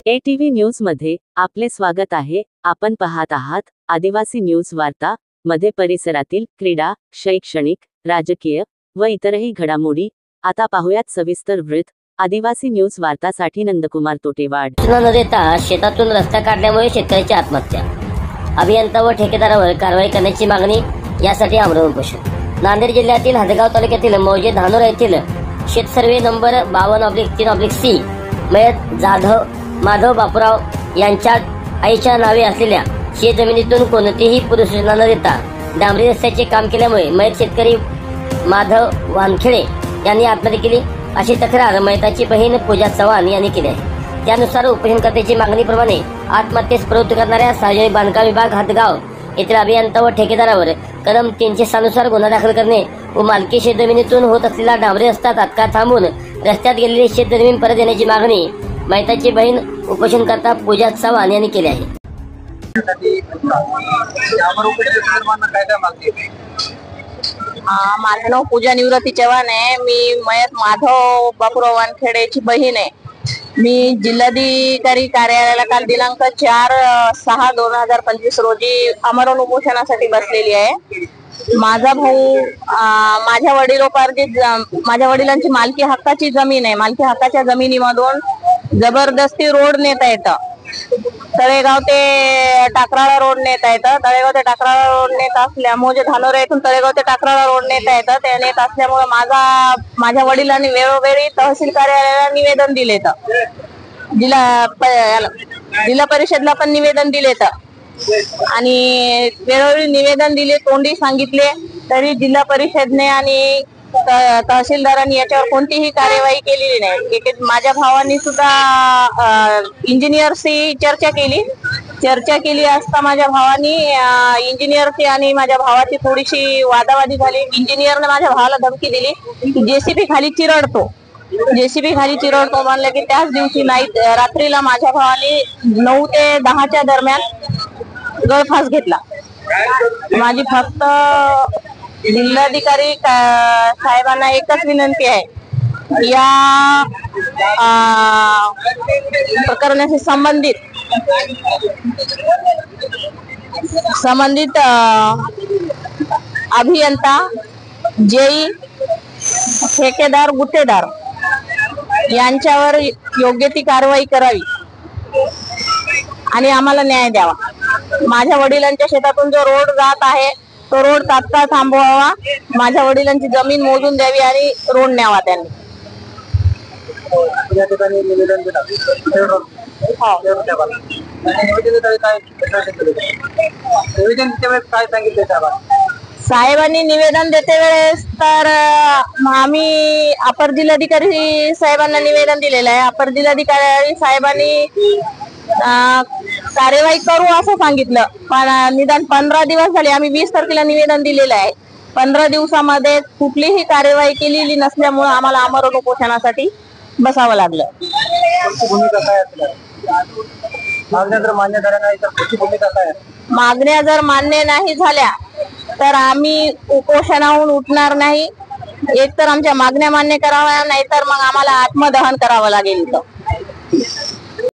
ATV news मध्ये आपले स्वागत आहे। आपण पाहत आहात आदिवासी न्यूज वार्ता मध्ये परिसरातील क्रीडा, शैक्षणिक, राजकीय व इतरही घडामोडी। आता पाहूयात सविस्तर वृत्त। आदिवासी न्यूज वार्तासाठी नंदकुमार तोटेवाड। सूचना न देता शेतातून रस्ता काढल्यामुळे शेतकऱ्याची आत्महत्या। अभियंता व ठेकेदारावर कारवाई करण्याची मागणी यासाठी आमरण उपोषण। नांदेड जिल्ह्यातील हदगाव तालुक्यातील मौजे धानोरा येथील शेत सर्वे नंबर 52/3/C मयत जाधव माधव बापूराव यांच्या आईच्या नावे असलेल्या शेत जमिनीतून कोणतीही पूर्वसूचना न देता डांबरी रस्त्याचे काम केल्यामुळे मयत शेतकरी माधव वानखेडे यांनी आत्महत्या केली, अशी तक्रार मयताची बहीण पूजा चव्हाण यांनी केली आहे। त्यानुसार उपोषणकर्त्याची मागणीप्रमाणे आत्महत्येस प्रवृत्त करणाऱ्या सार्वजनिक बांधकाम विभाग हदगाव येथील अभियंता व ठेकेदारावर कलम 306 नुसार गुन्हा दाखल करणे व मालकी शेतजमिनीतून होत असलेला डांबरी रस्ता तात्काळ थांबवून रस्त्यात गेलेली शेतजमीन परत देण्याची मागणी मयताची बहीण उपोषणकर्ता पूजा चव्हाण यांनी केली आहे। माझं नाव पूजा निवृत्ती चव्हाण आहे। मी मयत माधव बापूराव वानखेडेची बहीण आहे। मी जिल्हाधिकारी कार्यालयाला काल दिनांक 4/6/2025 रोजी आमरण उपोषणासाठी बसलेली आहे। माझा भाऊ माझ्या वडिलांची मालकी हक्काची जमीन आहे। मालकी हक्काच्या जमिनीमधून जबरदस्ती रोड नेता येतं। तळेगाव ते टाकराळा रोड नेता येतं। तळेगाव ते टाकराळा रोड नेत असल्यामुळे धानोरा येथून तळेगाव ते टाकराळा रोड नेता येतं। ते नेत असल्यामुळे माझ्या वडिलांनी वेळोवेळी तहसील कार्यालयाला निवेदन दिले, जिल्हा परिषदला पण निवेदन दिले आणि वेळोवेळी निवेदन दिले, तोंडी सांगितले, तरी जिल्हा परिषदने आणि तहसीलदारांनी याच्यावर कोणतीही कार्यवाही केलेली नाही। माझ्या भावांनी सुद्धा इंजिनियरशी चर्चा केली असता माझ्या भावानी इंजिनियरची आणि माझ्या भावाची थोडीशी वादावादी झाली। इंजिनियरने माझ्या भावाला धमकी दिली की जेसीबी खाली चिरडतो म्हणलं की त्याच दिवशी रात्रीला माझ्या भावाने 9 ते 10च्या दरम्यान गळफास घेतला। माझी फक्त जिल्हाधिकारी साहेबांना एकच विनंती आहे, या प्रकरणाशी संबंधित अभियंता, जेई, ठेकेदार, गुत्तेदार यांच्यावर योग्य ती कारवाई करावी आणि आम्हाला न्याय द्यावा। माझ्या वडिलांच्या शेतातून जो रोड जात आहे तो रोड तात्काळ थांबवावा, माझ्या वडिलांची जमीन मोजून द्यावी आणि रोड न्यावा त्यांनी। साहेबांनी निवेदन देते वेळेस तर आम्ही अपर जिल्हाधिकारी साहेबांना निवेदन दिलेलं आहे। अपर जिल्हाधिकारी साहेबांनी कार्यवाही करू असं सांगितलं, पण निदान 15 दिवस झाले। आम्ही 20 तारखेला निवेदन दिलेलं आहे। 15 दिवसामध्ये कुठलीही कार्यवाही केलेली नसल्यामुळे आम्हाला आमरण उपोषणासाठी बसावं लागलं। मागण्या जर मान्य नाही झाल्या तर आम्ही उपोषणाहून उठणार नाही। एक तर आमच्या मागण्या मान्य कराव्या, नाहीतर मग आम्हाला आत्मदहन करावं लागेल इथं।